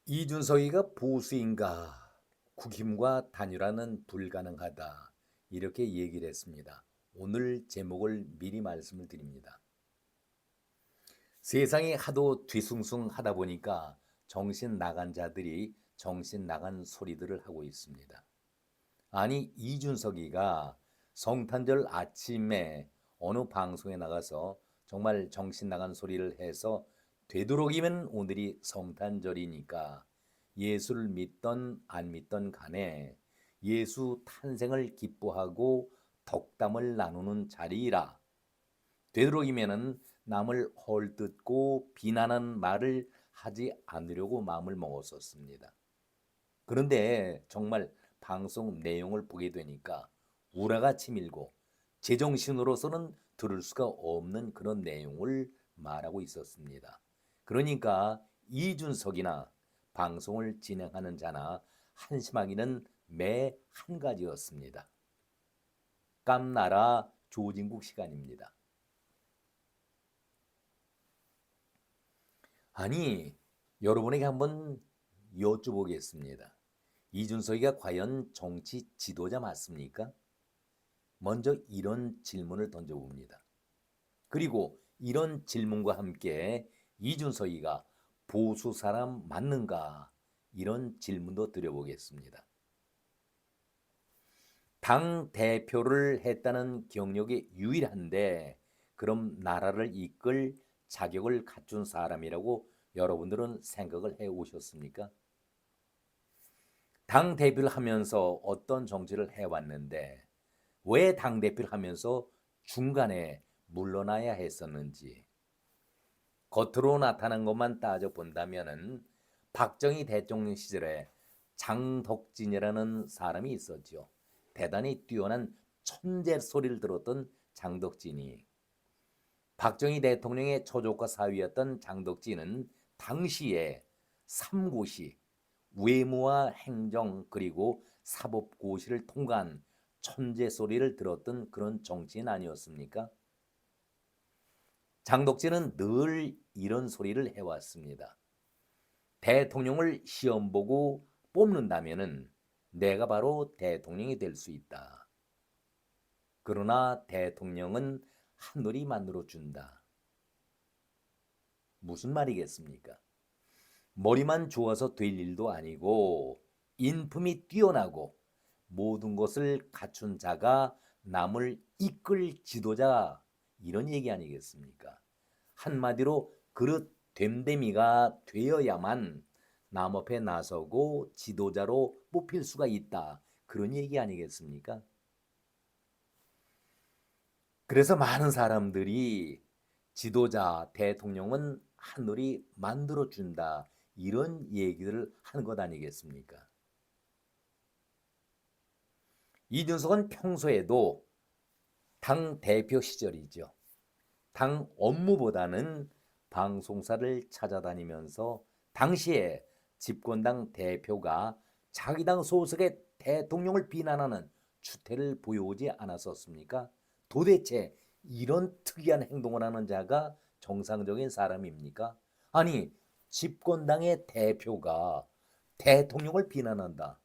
이준석이가 보수인가? 국힘과 단일화는 불가능하다. 이렇게 얘기를 했습니다. 오늘 제목을 미리 말씀을 드립니다. 세상이 하도 뒤숭숭하다 보니까 정신 나간 자들이 정신 나간 소리들을 하고 있습니다. 아니, 이준석이가 성탄절 아침에 어느 방송에 나가서 정말 정신 나간 소리를 해서 되도록이면 오늘이 성탄절이니까 예수를 믿던 안 믿던 간에 예수 탄생을 기뻐하고 덕담을 나누는 자리이라 되도록이면은 남을 헐뜯고 비난하는 말을 하지 않으려고 마음을 먹었었습니다. 그런데 정말 방송 내용을 보게 되니까 우라가 치밀고 제정신으로서는 들을 수가 없는 그런 내용을 말하고 있었습니다. 그러니까 이준석이나 방송을 진행하는 자나 한심하기는 매 한 가지였습니다. 깜나라 조진국 시간입니다. 아니, 여러분에게 한번 여쭤보겠습니다. 이준석이가 과연 정치 지도자 맞습니까? 먼저 이런 질문을 던져봅니다. 그리고 이런 질문과 함께 이준석이가 보수 사람 맞는가? 이런 질문도 드려보겠습니다. 당 대표를 했다는 경력이 유일한데 그럼 나라를 이끌 자격을 갖춘 사람이라고 여러분들은 생각을 해 오셨습니까? 당 대표를 하면서 어떤 정치를 해왔는데 왜 당 대표를 하면서 중간에 물러나야 했었는지 겉으로 나타난 것만 따져 본다면은 박정희 대통령 시절에 장덕진이라는 사람이 있었죠. 대단히 뛰어난 천재 소리를 들었던 장덕진이 박정희 대통령의 초조과 사위였던 장덕진은 당시에 삼고시 외무와 행정 그리고 사법고시를 통과한 천재 소리를 들었던 그런 정치인 아니었습니까? 장덕진은 늘 이런 소리를 해왔습니다. 대통령을 시험 보고 뽑는다면은 내가 바로 대통령이 될 수 있다. 그러나 대통령은 하늘이 만들어 준다. 무슨 말이겠습니까? 머리만 좋아서 될 일도 아니고 인품이 뛰어나고 모든 것을 갖춘 자가 남을 이끌 지도자 이런 얘기 아니겠습니까? 한마디로 그릇 됨됨이가 되어야만 남 앞에 나서고 지도자로 뽑힐 수가 있다. 그런 얘기 아니겠습니까? 그래서 많은 사람들이 지도자, 대통령은 하늘이 만들어준다. 이런 얘기를 하는 것 아니겠습니까? 이준석은 평소에도 당 대표 시절이죠. 당 업무보다는 방송사를 찾아다니면서 당시에 집권당 대표가 자기 당 소속의 대통령을 비난하는 추태를 보여오지 않았었습니까? 도대체 이런 특이한 행동을 하는 자가 정상적인 사람입니까? 아니, 집권당의 대표가 대통령을 비난한다.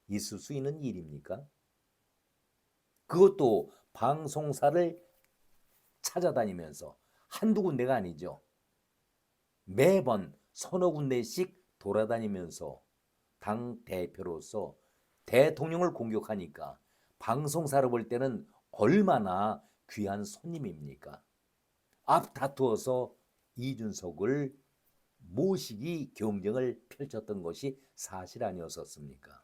있을 수 있는 일입니까? 그것도 방송사를 찾아다니면서 한두 군데가 아니죠. 매번 서너 군데씩 돌아다니면서 당 대표로서 대통령을 공격하니까 방송사를 볼 때는 얼마나 귀한 손님입니까? 앞 다투어서 이준석을 모시기 경쟁을 펼쳤던 것이 사실 아니었었습니까?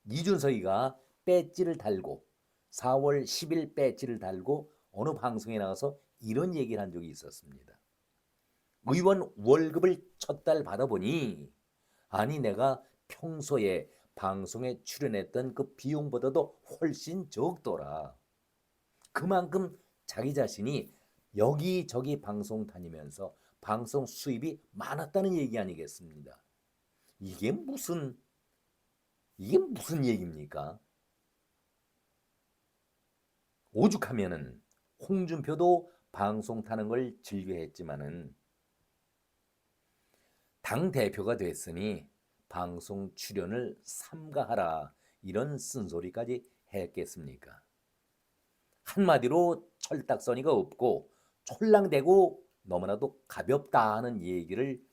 이준석이가 배지를 달고 4월 10일 배지를 달고 어느 방송에 나가서 이런 얘기를 한 적이 있었습니다. 의원 월급을 첫 달 받아보니 아니 내가 평소에 방송에 출연했던 그 비용보다도 훨씬 적더라. 그만큼 자기 자신이 여기저기 방송 다니면서 방송 수입이 많았다는 얘기 아니겠습니다. 이게 무슨 이게 무슨 얘기입니까? 오죽하면은 홍준표도 방송 타는 걸 즐겨했지만은 당 대표가 됐으니 방송 출연을 삼가하라 이런 쓴소리까지 했겠습니까? 한마디로 철딱서니가 없고 촐랑대고 너무나도 가볍다 하는 얘기를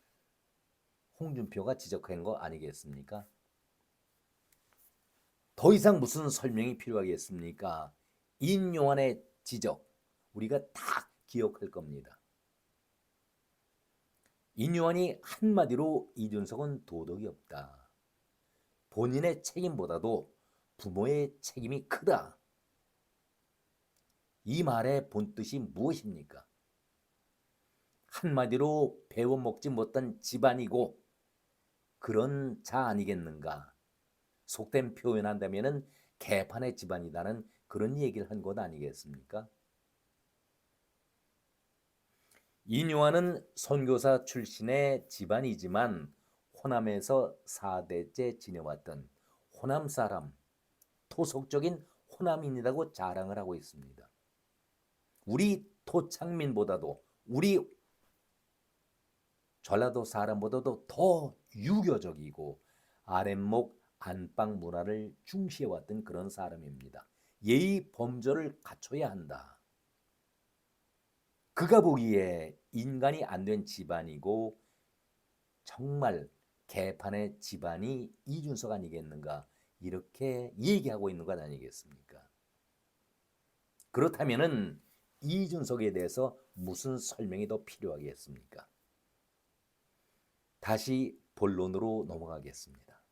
홍준표가 지적한 거 아니겠습니까? 더 이상 무슨 설명이 필요하겠습니까? 인요한의 지적 우리가 다 기억할 겁니다. 인요한이 한마디로 이준석은 도덕이 없다. 본인의 책임보다도 부모의 책임이 크다. 이 말의 본뜻이 무엇입니까? 한마디로 배워먹지 못한 집안이고 그런 자 아니겠는가? 속된 표현한다면 개판의 집안이다는 그런 얘기를 한 것 아니겠습니까? 인요한은 선교사 출신의 집안이지만 호남에서 4대째 지내왔던 호남 사람, 토속적인 호남인이라고 자랑을 하고 있습니다. 우리 토착민보다도 우리 전라도 사람보다도 더 유교적이고 아랫목 안방 문화를 중시해왔던 그런 사람입니다. 예의 범절을 갖춰야 한다. 그가 보기에 인간이 안 된 집안이고 정말 개판의 집안이 이준석 아니겠는가 이렇게 얘기하고 있는 것 아니겠습니까? 그렇다면은 이준석에 대해서 무슨 설명이 더 필요하겠습니까? 다시 본론으로 넘어가겠습니다.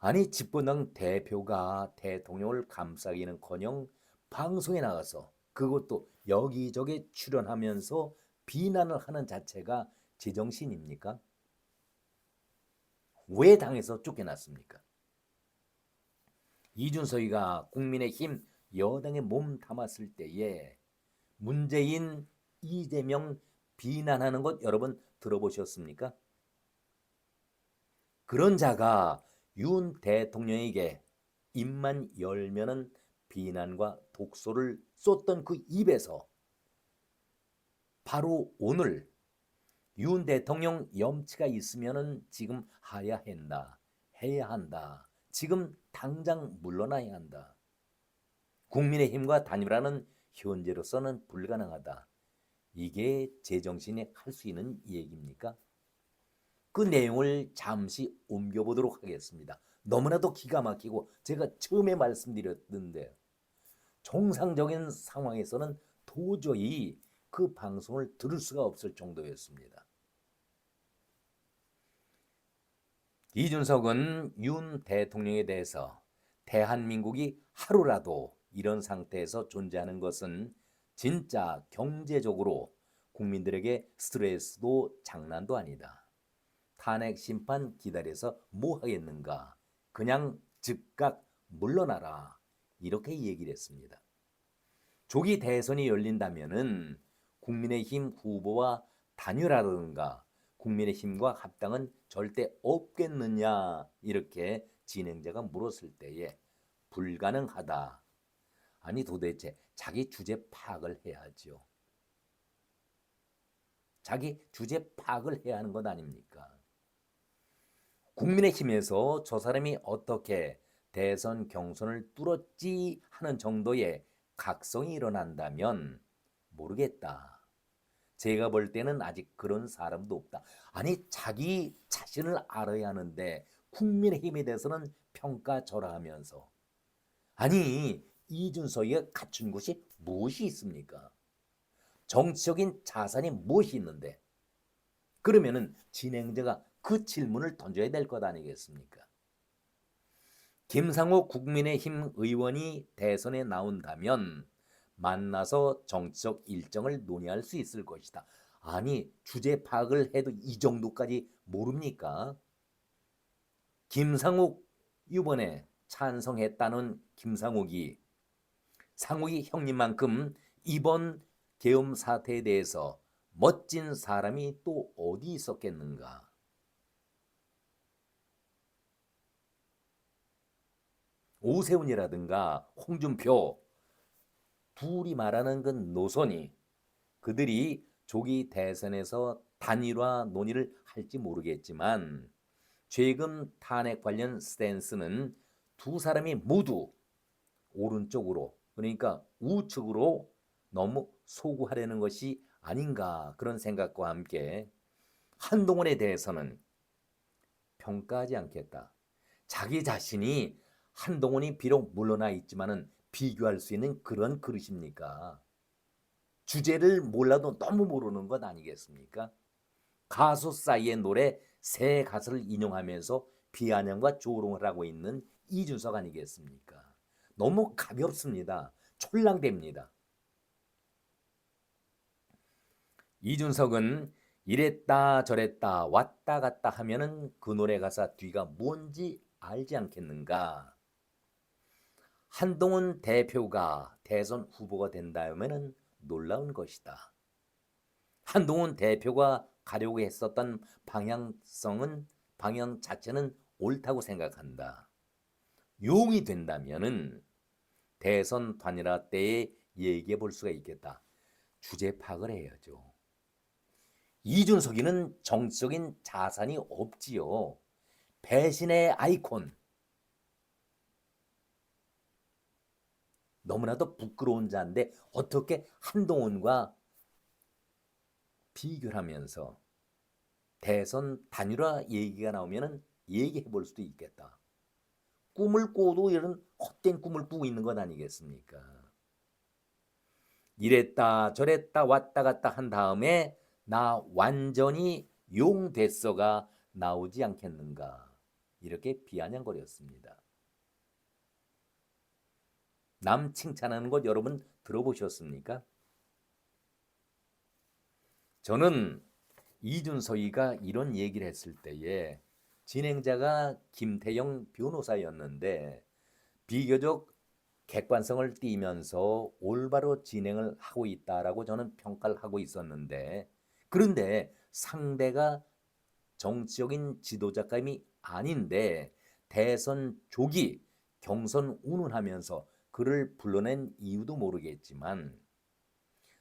아니 집권당 대표가 대통령을 감싸기는커녕 방송에 나가서 그것도 여기저기 출연하면서 비난을 하는 자체가 제정신입니까? 왜 당에서 쫓겨났습니까? 이준석이가 국민의힘 여당에 몸 담았을 때에 문재인, 이재명 비난하는 것 여러분 들어보셨습니까? 그런 자가 윤 대통령에게 입만 열면은 비난과 독소를 쏟던 그 입에서 바로 오늘 윤 대통령 염치가 있으면은 지금 해야 한다. 지금 당장 물러나야 한다. 국민의힘과 단일화는 현재로서는 불가능하다. 이게 제정신이 할 수 있는 얘기입니까? 그 내용을 잠시 옮겨보도록 하겠습니다. 너무나도 기가 막히고 제가 처음에 말씀드렸는데 정상적인 상황에서는 도저히 그 방송을 들을 수가 없을 정도였습니다. 이준석은 윤 대통령에 대해서 대한민국이 하루라도 이런 상태에서 존재하는 것은 진짜 경제적으로 국민들에게 스트레스도 장난도 아니다. 탄핵 심판 기다려서 뭐 하겠는가? 그냥 즉각 물러나라. 이렇게 얘기를 했습니다. 조기 대선이 열린다면은 국민의힘 후보와 단일화라든가 국민의힘과 합당은 절대 없겠느냐 이렇게 진행자가 물었을 때에 불가능하다. 아니 도대체 자기 주제 파악을 해야죠. 자기 주제 파악을 해야 하는 것 아닙니까? 국민의힘에서 저 사람이 어떻게 대선 경선을 뚫었지 하는 정도의 각성이 일어난다면 모르겠다. 제가 볼 때는 아직 그런 사람도 없다. 아니 자기 자신을 알아야 하는데 국민의힘에 대해서는 평가절하하면서 아니 이준석이가 갖춘 것이 무엇이 있습니까? 정치적인 자산이 무엇이 있는데 그러면은 진행자가 그 질문을 던져야 될 것 아니겠습니까? 김상호 국민의힘 의원이 대선에 나온다면 만나서 정치적 일정을 논의할 수 있을 것이다. 아니 주제 파악을 해도 이 정도까지 모릅니까? 김상욱 이번에 찬성했다는 김상욱이 상욱이 형님만큼 이번 계엄 사태에 대해서 멋진 사람이 또 어디 있었겠는가? 오세훈이라든가 홍준표 둘이 말하는 그 노선이 그들이 조기 대선에서 단일화 논의를 할지 모르겠지만 최근 탄핵 관련 스탠스는 두 사람이 모두 오른쪽으로, 그러니까 우측으로 너무 소구하려는 것이 아닌가, 그런 생각과 함께 한동훈에 대해서는 평가하지 않겠다. 자기 자신이 한동훈이 비록 물러나 있지만은 비교할 수 있는 그런 그릇입니까? 주제를 몰라도 너무 모르는 것 아니겠습니까? 가수 싸이의 노래 새 가사를 인용하면서 비아냥과 조롱을 하고 있는 이준석 아니겠습니까? 너무 가볍습니다. 촐랑됩니다. 이준석은 이랬다 저랬다 왔다 갔다 하면은 그 노래 가사 뒤가 뭔지 알지 않겠는가? 한동훈 대표가 대선 후보가 된다면은 놀라운 것이다. 한동훈 대표가 가려고 했었던 방향 자체는 옳다고 생각한다. 용이 된다면은 대선 단일화 때에 얘기해 볼 수가 있겠다. 주제 파악을 해야죠. 이준석이는 정치적인 자산이 없지요. 배신의 아이콘. 너무나도 부끄러운 자인데 어떻게 한동훈과 비교를 하면서 대선 단일화 얘기가 나오면 얘기해 볼 수도 있겠다. 꿈을 꿔도 이런 헛된 꿈을 꾸고 있는 것 아니겠습니까? 이랬다 저랬다 왔다 갔다 한 다음에 나 완전히 용 됐어가 나오지 않겠는가, 이렇게 비아냥거렸습니다. 남 칭찬하는 것 여러분 들어보셨습니까? 저는 이준석이가 이런 얘기를 했을 때에 진행자가 김태영 변호사였는데 비교적 객관성을 띠면서 올바로 진행을 하고 있다라고 저는 평가를 하고 있었는데, 그런데 상대가 정치적인 지도자감이 아닌데 대선 조기 경선 운운하면서 그를 불러낸 이유도 모르겠지만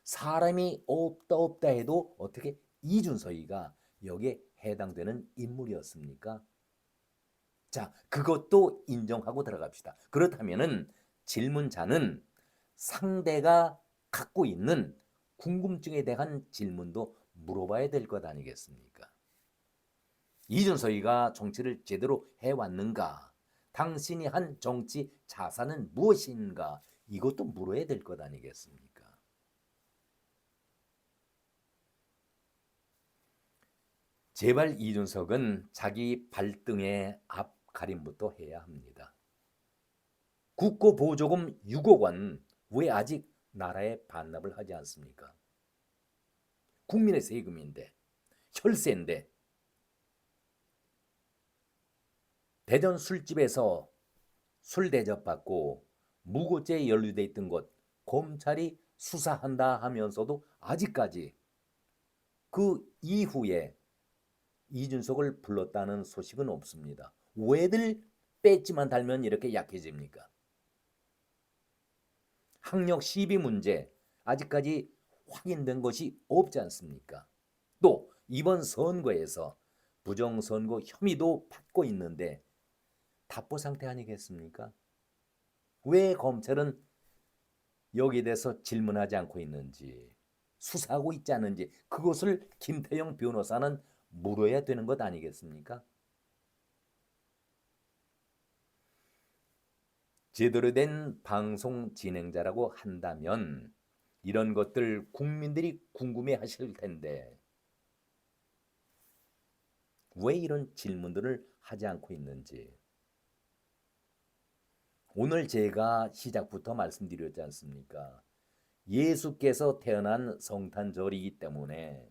사람이 없다 해도 어떻게 이준석이가 여기에 해당되는 인물이었습니까? 자, 그것도 인정하고 들어갑시다. 그렇다면은 질문자는 상대가 갖고 있는 궁금증에 대한 질문도 물어봐야 될 것 아니겠습니까? 이준석이가 정치를 제대로 해왔는가? 당신이 한 정치 자산은 무엇인가? 이것도 물어야 될 것 아니겠습니까? 제발 이준석은 자기 발등의 앞 가림부터 해야 합니다. 국고보조금 6억 원 왜 아직 나라에 반납을 하지 않습니까? 국민의 세금인데, 혈세인데, 대전 술집에서 술 대접받고 무고죄에 연루돼 있던 것 검찰이 수사한다 하면서도 아직까지 그 이후에 이준석을 불렀다는 소식은 없습니다. 왜들 배지만 달면 이렇게 약해집니까? 학력 시비 문제 아직까지 확인된 것이 없지 않습니까? 또 이번 선거에서 부정선거 혐의도 받고 있는데 답보 상태 아니겠습니까? 왜 검찰은 여기에 대해서 질문하지 않고 있는지, 수사하고 있지 않은지, 그것을 김태영 변호사는 물어야 되는 것 아니겠습니까? 제대로 된 방송 진행자라고 한다면 이런 것들 국민들이 궁금해 하실 텐데 왜 이런 질문들을 하지 않고 있는지, 오늘 제가 시작부터 말씀드렸지 않습니까? 예수께서 태어난 성탄절이기 때문에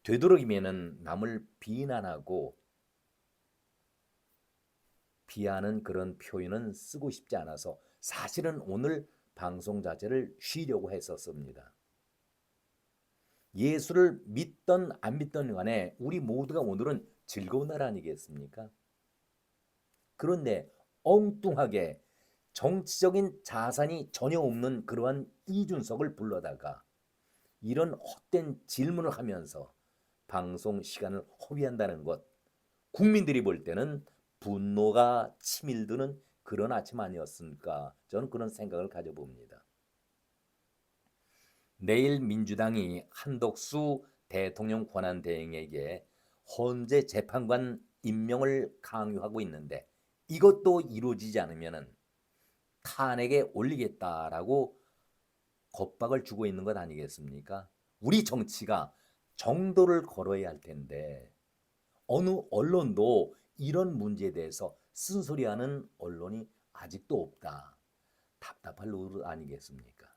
되도록이면은 남을 비난하고 비하는 그런 표현은 쓰고 싶지 않아서 사실은 오늘 방송 자체를 쉬려고 했었습니다. 예수를 믿던 안 믿던 간에 우리 모두가 오늘은 즐거운 날 아니겠습니까? 그런데 엉뚱하게 정치적인 자산이 전혀 없는 그러한 이준석을 불러다가 이런 헛된 질문을 하면서 방송 시간을 허비한다는 것, 국민들이 볼 때는 분노가 치밀드는 그런 아침 아니었습니까? 저는 그런 생각을 가져봅니다. 내일 민주당이 한덕수 대통령 권한대행에게 헌재 재판관 임명을 강요하고 있는데 이것도 이루어지지 않으면 탄핵에 올리겠다라고 겁박을 주고 있는 것 아니겠습니까? 우리 정치가 정도를 걸어야 할 텐데 어느 언론도 이런 문제에 대해서 쓴소리하는 언론이 아직도 없다. 답답할 노릇 아니겠습니까?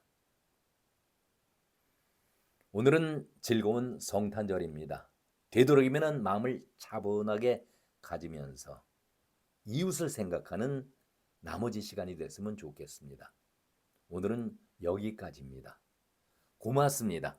오늘은 즐거운 성탄절입니다. 되도록이면 마음을 차분하게 가지면서 이웃을 생각하는 나머지 시간이 됐으면 좋겠습니다. 오늘은 여기까지입니다. 고맙습니다.